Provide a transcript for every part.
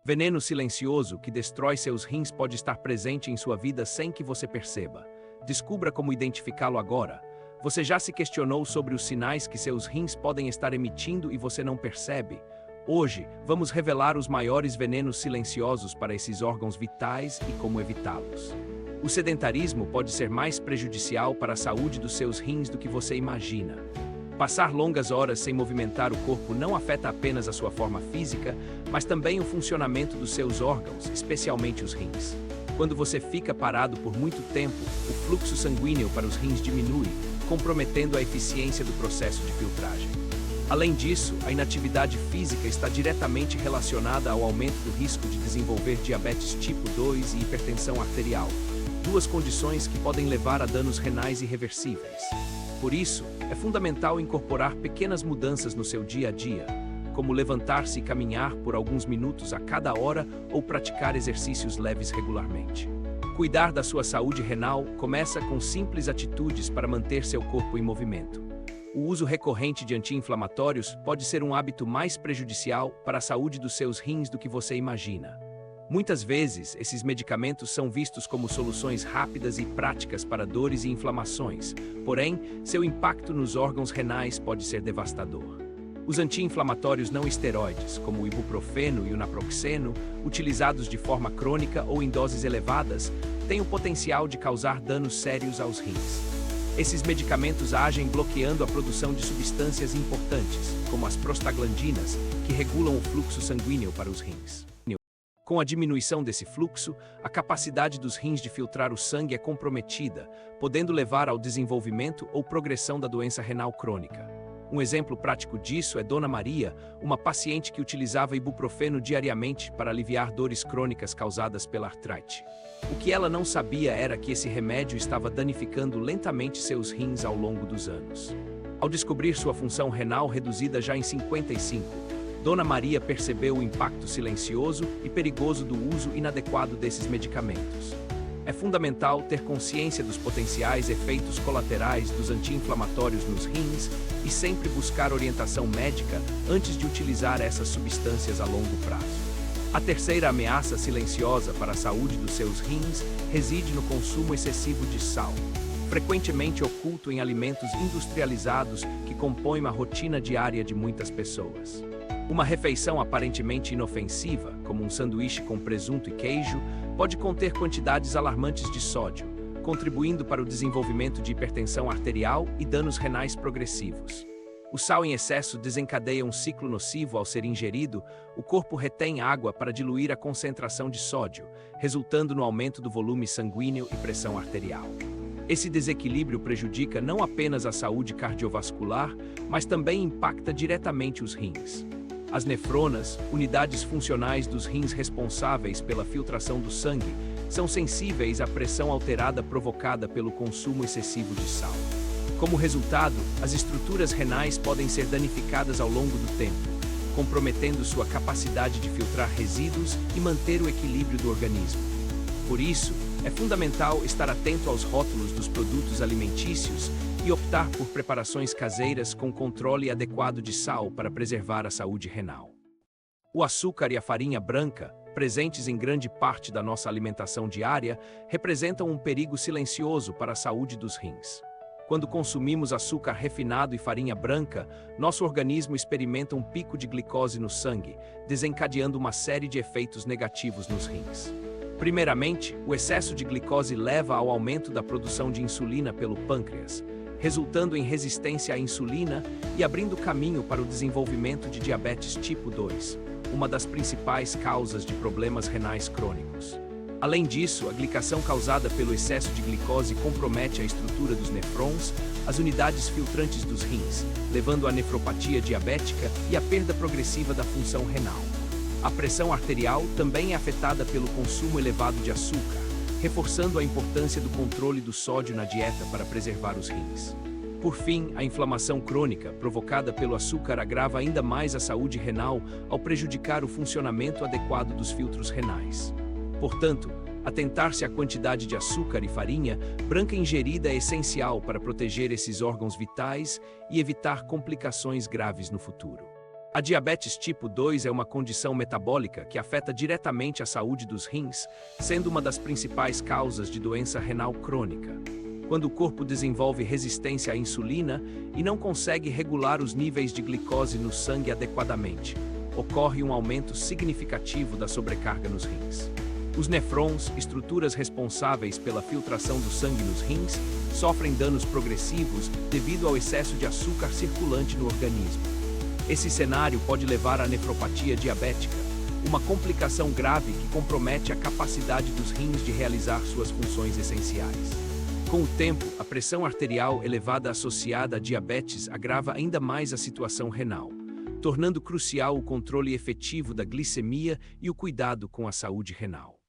Veneno silencioso que destrói seus rins pode estar presente em sua vida sem que você perceba. Descubra como identificá-lo agora. Você já se questionou sobre os sinais que seus rins podem estar emitindo e você não percebe? Hoje, vamos revelar os maiores venenos silenciosos para esses órgãos vitais e como evitá-los. O sedentarismo pode ser mais prejudicial para a saúde dos seus rins do que você imagina. Passar longas horas sem movimentar o corpo não afeta apenas a sua forma física, mas também o funcionamento dos seus órgãos, especialmente os rins. Quando você fica parado por muito tempo, o fluxo sanguíneo para os rins diminui, comprometendo a eficiência do processo de filtragem. Além disso, a inatividade física está diretamente relacionada ao aumento do risco de desenvolver diabetes tipo 2 e hipertensão arterial, duas condições que podem levar a danos renais irreversíveis. Por isso, é fundamental incorporar pequenas mudanças no seu dia a dia, como levantar-se e caminhar por alguns minutos a cada hora ou praticar exercícios leves regularmente. Cuidar da sua saúde renal começa com simples atitudes para manter seu corpo em movimento. O uso recorrente de anti-inflamatórios pode ser um hábito mais prejudicial para a saúde dos seus rins do que você imagina. Muitas vezes, esses medicamentos são vistos como soluções rápidas e práticas para dores e inflamações, porém, seu impacto nos órgãos renais pode ser devastador. Os anti-inflamatórios não esteroides, como o ibuprofeno e o naproxeno, utilizados de forma crônica ou em doses elevadas, têm o potencial de causar danos sérios aos rins. Esses medicamentos agem bloqueando a produção de substâncias importantes, como as prostaglandinas, que regulam o fluxo sanguíneo para os rins. Com a diminuição desse fluxo, a capacidade dos rins de filtrar o sangue é comprometida, podendo levar ao desenvolvimento ou progressão da doença renal crônica. Um exemplo prático disso é Dona Maria, uma paciente que utilizava ibuprofeno diariamente para aliviar dores crônicas causadas pela artrite. O que ela não sabia era que esse remédio estava danificando lentamente seus rins ao longo dos anos. Ao descobrir sua função renal reduzida já em 55, Dona Maria percebeu o impacto silencioso e perigoso do uso inadequado desses medicamentos. É fundamental ter consciência dos potenciais efeitos colaterais dos anti-inflamatórios nos rins e sempre buscar orientação médica antes de utilizar essas substâncias a longo prazo. A terceira ameaça silenciosa para a saúde dos seus rins reside no consumo excessivo de sal, frequentemente oculto em alimentos industrializados que compõem a rotina diária de muitas pessoas. Uma refeição aparentemente inofensiva, como um sanduíche com presunto e queijo, pode conter quantidades alarmantes de sódio, contribuindo para o desenvolvimento de hipertensão arterial e danos renais progressivos. O sal em excesso desencadeia um ciclo nocivo ao ser ingerido. O corpo retém água para diluir a concentração de sódio, resultando no aumento do volume sanguíneo e pressão arterial. Esse desequilíbrio prejudica não apenas a saúde cardiovascular, mas também impacta diretamente os rins. As nefronas, unidades funcionais dos rins responsáveis pela filtração do sangue, são sensíveis à pressão alterada provocada pelo consumo excessivo de sal. Como resultado, as estruturas renais podem ser danificadas ao longo do tempo, comprometendo sua capacidade de filtrar resíduos e manter o equilíbrio do organismo. Por isso, é fundamental estar atento aos rótulos dos produtos alimentícios e optar por preparações caseiras com controle adequado de sal para preservar a saúde renal. O açúcar e a farinha branca, presentes em grande parte da nossa alimentação diária, representam um perigo silencioso para a saúde dos rins. Quando consumimos açúcar refinado e farinha branca, nosso organismo experimenta um pico de glicose no sangue, desencadeando uma série de efeitos negativos nos rins. Primeiramente, o excesso de glicose leva ao aumento da produção de insulina pelo pâncreas, resultando em resistência à insulina e abrindo caminho para o desenvolvimento de diabetes tipo 2, uma das principais causas de problemas renais crônicos. Além disso, a glicação causada pelo excesso de glicose compromete a estrutura dos nefrons, as unidades filtrantes dos rins, levando à nefropatia diabética e à perda progressiva da função renal. A pressão arterial também é afetada pelo consumo elevado de açúcar, reforçando a importância do controle do sódio na dieta para preservar os rins. Por fim, a inflamação crônica, provocada pelo açúcar, agrava ainda mais a saúde renal ao prejudicar o funcionamento adequado dos filtros renais. Portanto, atentar-se à quantidade de açúcar e farinha branca ingerida é essencial para proteger esses órgãos vitais e evitar complicações graves no futuro. A diabetes tipo 2 é uma condição metabólica que afeta diretamente a saúde dos rins, sendo uma das principais causas de doença renal crônica. Quando o corpo desenvolve resistência à insulina e não consegue regular os níveis de glicose no sangue adequadamente, ocorre um aumento significativo da sobrecarga nos rins. Os nefrons, estruturas responsáveis pela filtração do sangue nos rins, sofrem danos progressivos devido ao excesso de açúcar circulante no organismo. Esse cenário pode levar à nefropatia diabética, uma complicação grave que compromete a capacidade dos rins de realizar suas funções essenciais. Com o tempo, a pressão arterial elevada associada à diabetes agrava ainda mais a situação renal, tornando crucial o controle efetivo da glicemia e o cuidado com a saúde renal.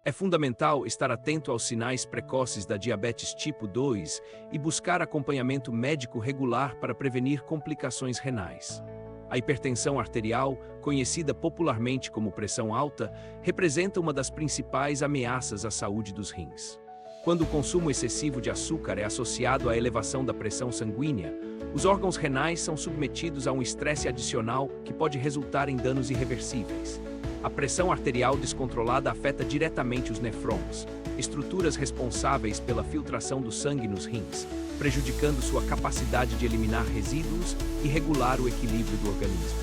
É fundamental estar atento aos sinais precoces da diabetes tipo 2 e buscar acompanhamento médico regular para prevenir complicações renais. A hipertensão arterial, conhecida popularmente como pressão alta, representa uma das principais ameaças à saúde dos rins. Quando o consumo excessivo de açúcar é associado à elevação da pressão sanguínea, os órgãos renais são submetidos a um estresse adicional que pode resultar em danos irreversíveis. A pressão arterial descontrolada afeta diretamente os nefrons, estruturas responsáveis pela filtração do sangue nos rins, prejudicando sua capacidade de eliminar resíduos e regular o equilíbrio do organismo.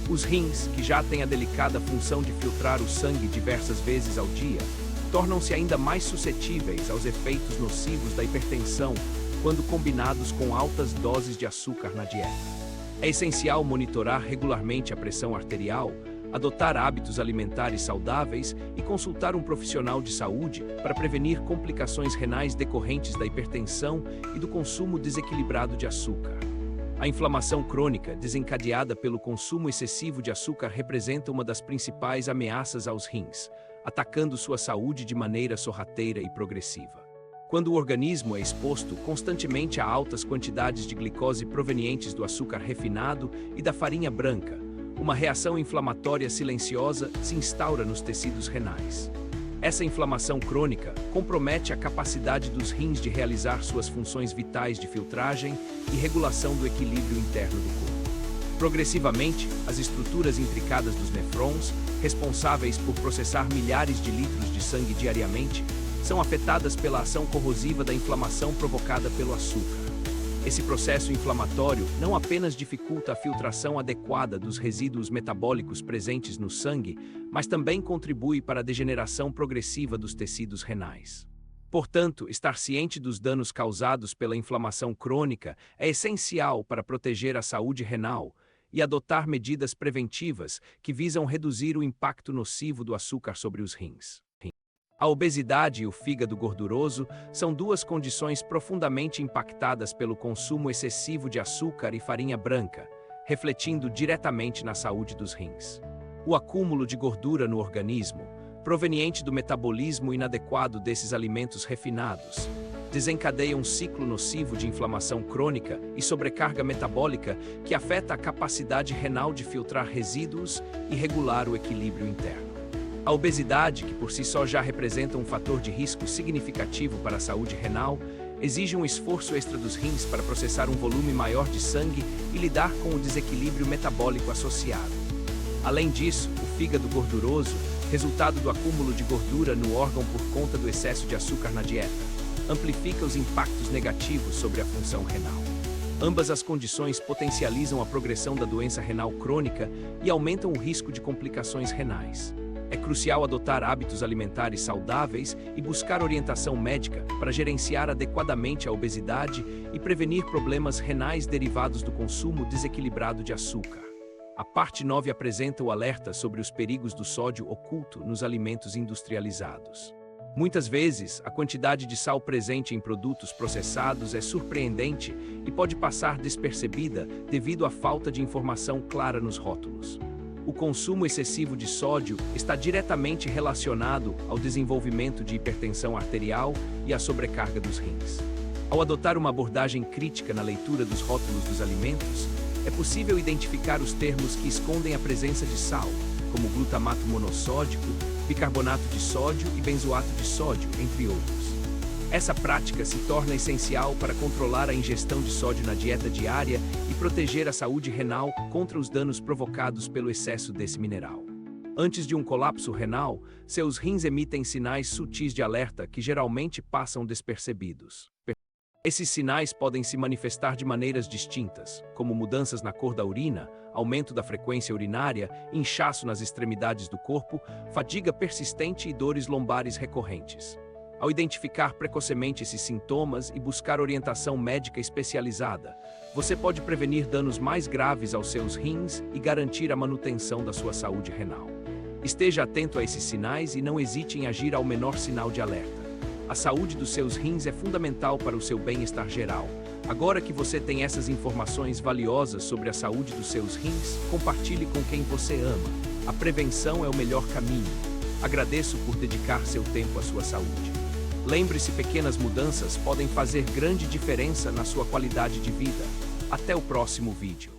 Os rins, que já têm a delicada função de filtrar o sangue diversas vezes ao dia, tornam-se ainda mais suscetíveis aos efeitos nocivos da hipertensão quando combinados com altas doses de açúcar na dieta. É essencial monitorar regularmente a pressão arterial, adotar hábitos alimentares saudáveis e consultar um profissional de saúde para prevenir complicações renais decorrentes da hipertensão e do consumo desequilibrado de açúcar. A inflamação crônica desencadeada pelo consumo excessivo de açúcar representa uma das principais ameaças aos rins, atacando sua saúde de maneira sorrateira e progressiva. Quando o organismo é exposto constantemente a altas quantidades de glicose provenientes do açúcar refinado e da farinha branca, uma reação inflamatória silenciosa se instaura nos tecidos renais. Essa inflamação crônica compromete a capacidade dos rins de realizar suas funções vitais de filtragem e regulação do equilíbrio interno do corpo. Progressivamente, as estruturas intricadas dos nefrons, responsáveis por processar milhares de litros de sangue diariamente, são afetadas pela ação corrosiva da inflamação provocada pelo açúcar. Esse processo inflamatório não apenas dificulta a filtração adequada dos resíduos metabólicos presentes no sangue, mas também contribui para a degeneração progressiva dos tecidos renais. Portanto, estar ciente dos danos causados pela inflamação crônica é essencial para proteger a saúde renal e adotar medidas preventivas que visam reduzir o impacto nocivo do açúcar sobre os rins. A obesidade e o fígado gorduroso são duas condições profundamente impactadas pelo consumo excessivo de açúcar e farinha branca, refletindo diretamente na saúde dos rins. O acúmulo de gordura no organismo, proveniente do metabolismo inadequado desses alimentos refinados, desencadeia um ciclo nocivo de inflamação crônica e sobrecarga metabólica que afeta a capacidade renal de filtrar resíduos e regular o equilíbrio interno. A obesidade, que por si só já representa um fator de risco significativo para a saúde renal, exige um esforço extra dos rins para processar um volume maior de sangue e lidar com o desequilíbrio metabólico associado. Além disso, o fígado gorduroso, resultado do acúmulo de gordura no órgão por conta do excesso de açúcar na dieta, amplifica os impactos negativos sobre a função renal. Ambas as condições potencializam a progressão da doença renal crônica e aumentam o risco de complicações renais. É crucial adotar hábitos alimentares saudáveis e buscar orientação médica para gerenciar adequadamente a obesidade e prevenir problemas renais derivados do consumo desequilibrado de açúcar. A parte 9 apresenta o alerta sobre os perigos do sódio oculto nos alimentos industrializados. Muitas vezes, a quantidade de sal presente em produtos processados é surpreendente e pode passar despercebida devido à falta de informação clara nos rótulos. O consumo excessivo de sódio está diretamente relacionado ao desenvolvimento de hipertensão arterial e à sobrecarga dos rins. Ao adotar uma abordagem crítica na leitura dos rótulos dos alimentos, é possível identificar os termos que escondem a presença de sal, como glutamato monossódico, bicarbonato de sódio e benzoato de sódio, entre outros. Essa prática se torna essencial para controlar a ingestão de sódio na dieta diária e proteger a saúde renal contra os danos provocados pelo excesso desse mineral. Antes de um colapso renal, seus rins emitem sinais sutis de alerta que geralmente passam despercebidos. Esses sinais podem se manifestar de maneiras distintas, como mudanças na cor da urina, aumento da frequência urinária, inchaço nas extremidades do corpo, fadiga persistente e dores lombares recorrentes. Ao identificar precocemente esses sintomas e buscar orientação médica especializada, você pode prevenir danos mais graves aos seus rins e garantir a manutenção da sua saúde renal. Esteja atento a esses sinais e não hesite em agir ao menor sinal de alerta. A saúde dos seus rins é fundamental para o seu bem-estar geral. Agora que você tem essas informações valiosas sobre a saúde dos seus rins, compartilhe com quem você ama. A prevenção é o melhor caminho. Agradeço por dedicar seu tempo à sua saúde. Lembre-se, pequenas mudanças podem fazer grande diferença na sua qualidade de vida. Até o próximo vídeo.